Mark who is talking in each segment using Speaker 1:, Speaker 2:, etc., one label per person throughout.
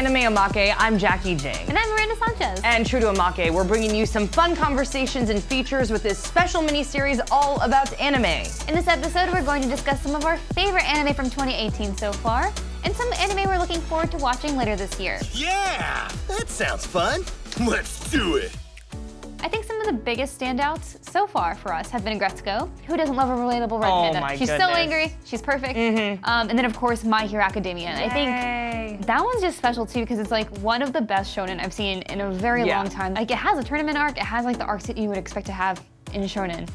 Speaker 1: Anime Omake, I'm Jacki Jing.
Speaker 2: And I'm Miranda Sanchez.
Speaker 1: And true to Omake, we're bringing you some fun conversations and features with this special mini-series all about anime.
Speaker 2: In this episode, we're going to discuss some of our favorite anime from 2018 so far, and some anime we're looking forward to watching later this year.
Speaker 3: Yeah, that sounds fun. Let's do it.
Speaker 2: I think some of the biggest standouts so far for us have been Gretsuko. Who doesn't love a relatable redhead?
Speaker 1: My
Speaker 2: She's
Speaker 1: goodness.
Speaker 2: so angry, she's perfect. And then of course, My Hero Academia. And I think that one's just special too because it's like one of the best shonen I've seen in a very long time. Like it has a tournament arc, it has like the arcs that you would expect to have in shonen.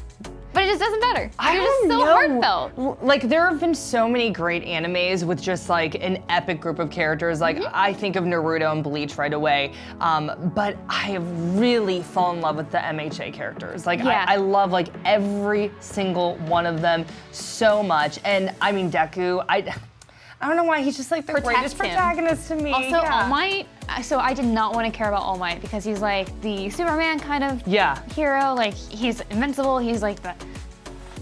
Speaker 2: But it just doesn't matter. They're just so heartfelt.
Speaker 1: Like there have been so many great animes with just like an epic group of characters. Like I think of Naruto and Bleach right away. But I have really fallen in love with the MHA characters. Like I love like every single one of them so much. And I mean Deku, I don't know why he's just like the greatest protagonist to me.
Speaker 2: Also, All Might. So I did not want to care about All Might because he's like the Superman kind of hero. Like he's invincible. He's like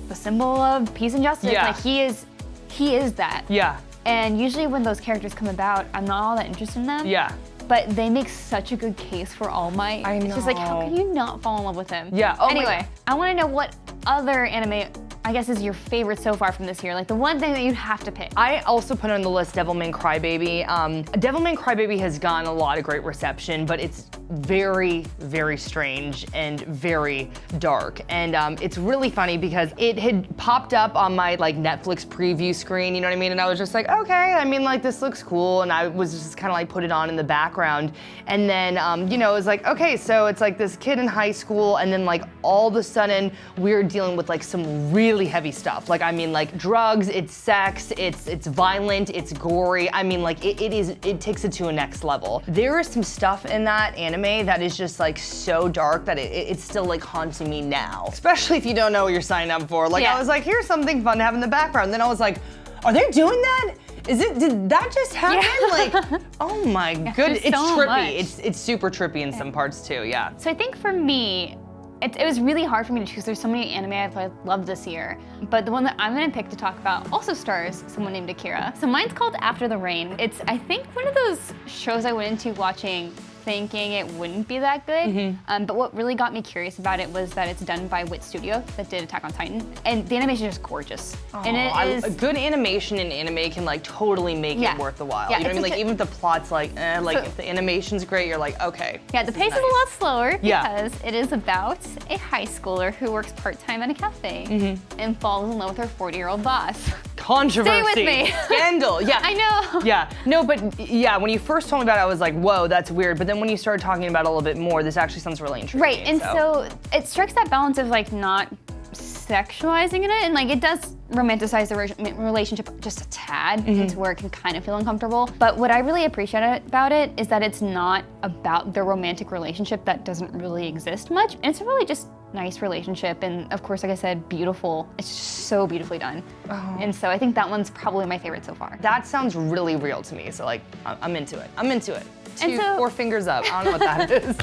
Speaker 2: the symbol of peace and justice. Like he is that.
Speaker 1: Yeah.
Speaker 2: And usually when those characters come about, I'm not all that interested in them.
Speaker 1: Yeah.
Speaker 2: But they make such a good case for All Might.
Speaker 1: I know.
Speaker 2: It's just like, how can you not fall in love with him?
Speaker 1: Yeah. Oh
Speaker 2: anyway, I want to know what other anime I guess is your favorite so far from this year? Like the one thing that you'd have to pick.
Speaker 1: I also put on the list Devilman Crybaby. Devilman Crybaby has gotten a lot of great reception, but it's very, very strange and very dark. And it's really funny because it had popped up on my like Netflix preview screen, you know what I mean? And I was just like, okay, I mean like this looks cool. And I was just kind of like put it on in the background. And then, you know, it was like, okay, so it's like this kid in high school and then like all of a sudden we're dealing with like some really heavy stuff. Like, I mean, like drugs, it's sex, it's violent, it's gory. I mean, like it takes it to a next level. There is some stuff in that anime that is just like so dark that it's still like haunting me now. Especially if you don't know what you're signing up for. Like I was like, here's something fun to have in the background. Then I was like, are they doing that? Did that just happen? Like, oh my goodness, it's
Speaker 2: so
Speaker 1: trippy.
Speaker 2: much.
Speaker 1: It's super trippy in some parts too, yeah.
Speaker 2: So I think for me, it was really hard for me to choose. There's so many anime I've loved this year, but the one that I'm gonna pick to talk about also stars someone named Akira. So mine's called After the Rain. It's, I think, one of those shows I went into watching thinking it wouldn't be that good, but what really got me curious about it was that it's done by Wit Studio that did Attack on Titan, and the animation is just gorgeous. And it is
Speaker 1: good animation in anime can like totally make it worth the while. You know what I mean? Like even if the plot's like, if the animation's great, you're like, okay.
Speaker 2: Yeah, the pace is a lot slower because it is about a high schooler who works part-time at a cafe and falls in love with her 40-year-old boss.
Speaker 1: Controversy.
Speaker 2: Stay with me.
Speaker 1: Scandal. Yeah.
Speaker 2: I know.
Speaker 1: Yeah. No, but yeah, when you first told me about it, I was like, whoa, that's weird. But then when you started talking about it a little bit more, this actually sounds really intriguing.
Speaker 2: Right, and so it strikes that balance of like not sexualizing in it, and like it does romanticize the relationship just a tad to where it can kind of feel uncomfortable. But what I really appreciate about it is that it's not about the romantic relationship that doesn't really exist much. And it's a really just nice relationship, and of course, like I said, beautiful. It's just so beautifully done. And so I think that one's probably my favorite so far.
Speaker 1: That sounds really real to me, so like, I'm into it. I'm into it.
Speaker 2: And so,
Speaker 1: 4 fingers up, I don't know what that is.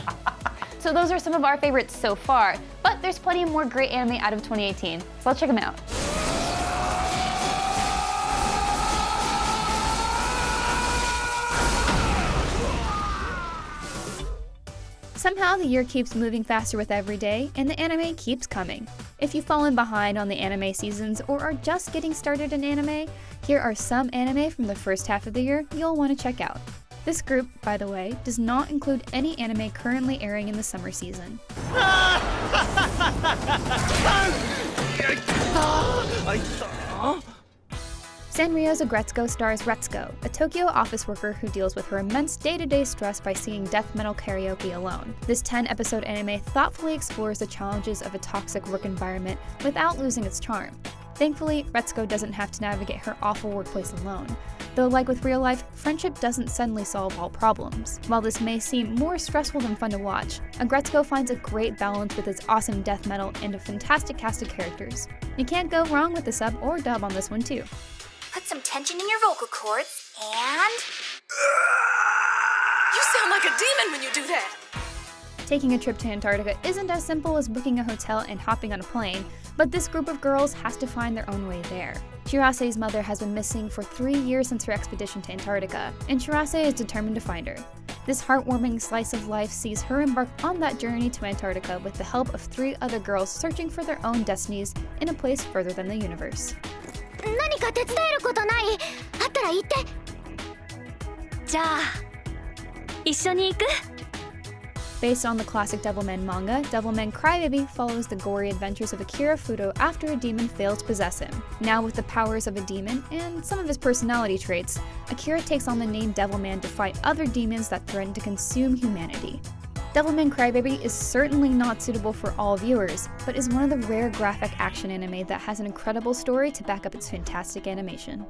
Speaker 2: So those are some of our favorites so far, but there's plenty more great anime out of 2018, so let's check them out. Somehow the year keeps moving faster with every day, and the anime keeps coming. If you've fallen behind on the anime seasons or are just getting started in anime, here are some anime from the first half of the year you'll want to check out. This group, by the way, does not include any anime currently airing in the summer season. Sanrio's Agretsuko stars Retsuko, a Tokyo office worker who deals with her immense day-to-day stress by singing death metal karaoke alone. This 10-episode anime thoughtfully explores the challenges of a toxic work environment without losing its charm. Thankfully, Retsuko doesn't have to navigate her awful workplace alone. Though like with real life, friendship doesn't suddenly solve all problems. While this may seem more stressful than fun to watch, Agretsuko finds a great balance with its awesome death metal and a fantastic cast of characters. You can't go wrong with the sub or dub on this one too.
Speaker 4: Put some tension in your vocal cords, and... You sound like a demon when you do that!
Speaker 2: Taking a trip to Antarctica isn't as simple as booking a hotel and hopping on a plane, but this group of girls has to find their own way there. Shirase's mother has been missing for 3 years since her expedition to Antarctica, and Shirase is determined to find her. This heartwarming slice of life sees her embark on that journey to Antarctica with the help of 3 other girls searching for their own destinies in a place further than the universe.
Speaker 4: 何か手伝えることない？あったら言って。じゃあ、一緒に行く？
Speaker 2: Based on the classic Devilman manga, Devilman Crybaby follows the gory adventures of Akira Fudo after a demon fails to possess him. Now with the powers of a demon, and some of his personality traits, Akira takes on the name Devilman to fight other demons that threaten to consume humanity. Devilman Crybaby is certainly not suitable for all viewers, but is one of the rare graphic action anime that has an incredible story to back up its fantastic animation.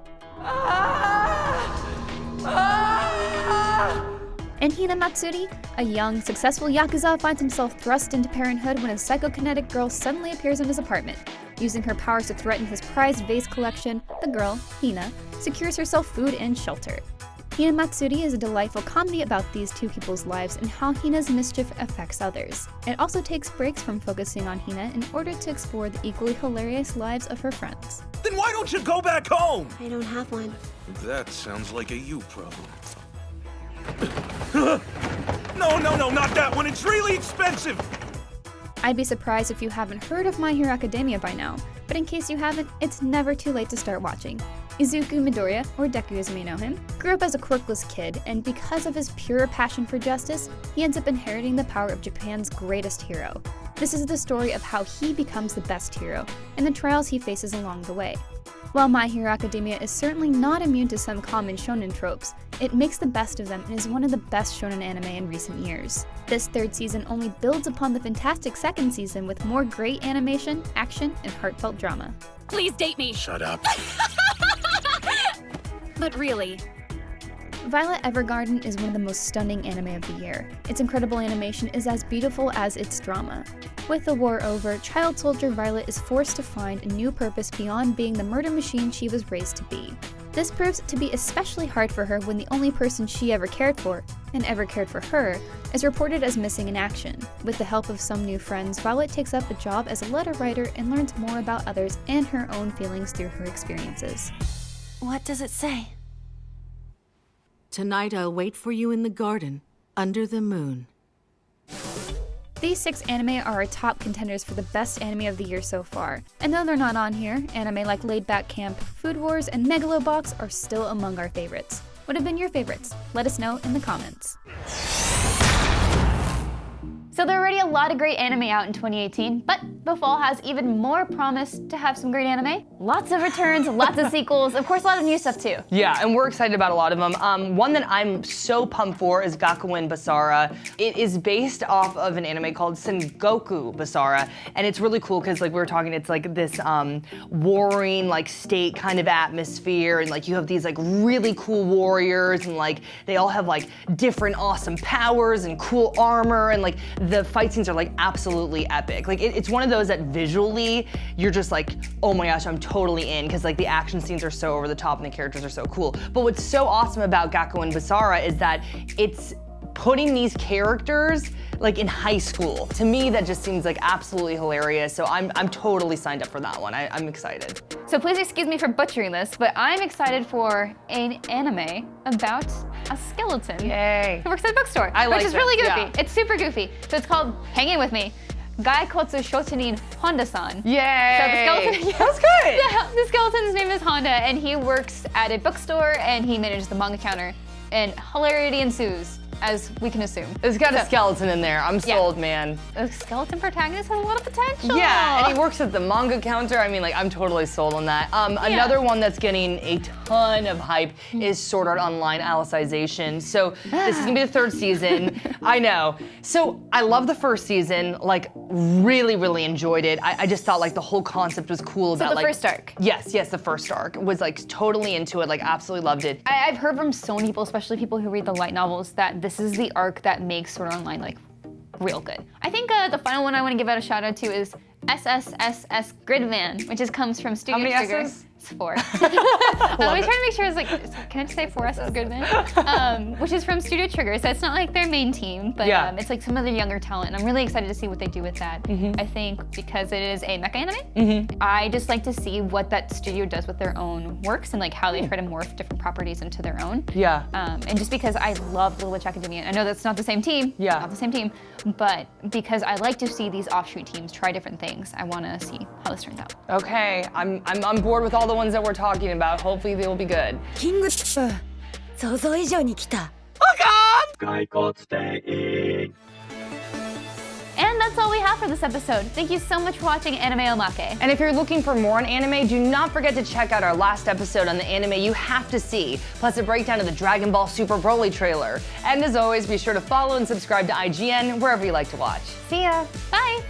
Speaker 2: In Hina Matsuri, a young, successful Yakuza finds himself thrust into parenthood when a psychokinetic girl suddenly appears in his apartment. Using her powers to threaten his prized vase collection, the girl, Hina, secures herself food and shelter. Hina Matsuri is a delightful comedy about these 2 people's lives and how Hina's mischief affects others. It also takes breaks from focusing on Hina in order to explore the equally hilarious lives of her friends.
Speaker 3: Then why don't you go back home?
Speaker 5: I don't have one.
Speaker 3: That sounds like a you problem. No, not that one. It's really expensive.
Speaker 2: I'd be surprised if you haven't heard of My Hero Academia by now, but in case you haven't, it's never too late to start watching. Izuku Midoriya, or Deku as you may know him, grew up as a quirkless kid, and because of his pure passion for justice, he ends up inheriting the power of Japan's greatest hero. This is the story of how he becomes the best hero, and the trials he faces along the way. While My Hero Academia is certainly not immune to some common shonen tropes, it makes the best of them and is one of the best shonen anime in recent years. This 3rd season only builds upon the fantastic 2nd season with more great animation, action, and heartfelt drama.
Speaker 5: Please date me.
Speaker 3: Shut up.
Speaker 5: But really.
Speaker 2: Violet Evergarden is one of the most stunning anime of the year. Its incredible animation is as beautiful as its drama. With the war over, child soldier Violet is forced to find a new purpose beyond being the murder machine she was raised to be. This proves to be especially hard for her when the only person she ever cared for, and ever cared for her, is reported as missing in action. With the help of some new friends, Violet takes up a job as a letter writer and learns more about others and her own feelings through her experiences.
Speaker 5: What does it say?
Speaker 6: Tonight I'll wait for you in the garden, under the moon.
Speaker 2: These 6 anime are our top contenders for the best anime of the year so far. And though they're not on here, anime like Laid Back Camp, Food Wars, and Megalobox are still among our favorites. What have been your favorites? Let us know in the comments.
Speaker 7: So there are already a lot of great anime out in 2018, but the fall has even more promise to have some great anime. Lots of returns, lots of sequels, of course a lot of new stuff too.
Speaker 1: Yeah, and we're excited about a lot of them. One that I'm so pumped for is Gakuen Basara. It is based off of an anime called Sengoku Basara, and it's really cool because like we were talking, it's like this warring like state kind of atmosphere, and like you have these like really cool warriors, and like they all have like different awesome powers and cool armor, and like the fight scenes are like absolutely epic. Like it's one of those that visually you're just like, oh my gosh, I'm totally in, because like the action scenes are so over the top and the characters are so cool. But what's so awesome about Gakuen Basara is that it's putting these characters like in high school. To me, that just seems like absolutely hilarious. So I'm totally signed up for that one. I'm excited.
Speaker 7: So please excuse me for butchering this, but I'm excited for an anime about a skeleton.
Speaker 1: Yay.
Speaker 7: Who works at a bookstore,
Speaker 1: like
Speaker 7: which is
Speaker 1: that,
Speaker 7: really goofy.
Speaker 1: yeah.
Speaker 7: It's super goofy. So it's called, hang in with me, Gaikotsu Shotinin Honda-san.
Speaker 1: Yay!
Speaker 7: So the skeleton, yeah,
Speaker 1: That's good.
Speaker 7: the skeleton's name is Honda, and he works at a bookstore, and he manages the manga counter, and hilarity ensues, as we can assume.
Speaker 1: It's got a skeleton in there. I'm sold, man.
Speaker 7: The skeleton protagonist has a lot of potential.
Speaker 1: Yeah, and he works at the manga counter. I mean, like, I'm totally sold on that. Another one that's getting a ton of hype is Sword Art Online Alicization. So this is gonna be the 3rd season. I know. So I love the 1st season, like really enjoyed it. I just thought like the whole concept was cool about
Speaker 7: the
Speaker 1: like-
Speaker 7: first arc?
Speaker 1: Yes, the first arc. Was like totally into it, like absolutely loved it.
Speaker 7: I've heard from so many people, especially people who read the light novels, that this is the arc that makes Sword Art Online like real good. I think the final one I want to give out a shout out to is ssss.grindman, which comes from Studio
Speaker 1: How many
Speaker 7: Trigger.
Speaker 1: S's?
Speaker 7: It's 4. I always try to make sure it's like, can I just say ssss.grindman? Which is from Studio Trigger, so it's not like their main team, but it's like some of the younger talent, and I'm really excited to see what they do with that. I think because it is a mecha anime, I just like to see what that studio does with their own works and like how they try to morph different properties into their own.
Speaker 1: Yeah.
Speaker 7: And just because I love Little Witch Academia, I know that's not the same team, not the same team, but because I like to see these offshoot teams try different things, I want to see how this turns out.
Speaker 1: Okay, I'm on board with all the ones that we're talking about. Hopefully they will be good.
Speaker 4: キング想像以上に来た
Speaker 7: And that's all we have for this episode. Thank you so much for watching Anime Omake.
Speaker 1: And if you're looking for more on anime, do not forget to check out our last episode on the anime you have to see, plus a breakdown of the Dragon Ball Super Broly trailer. And as always, be sure to follow and subscribe to IGN wherever you like to watch.
Speaker 7: See ya. Bye.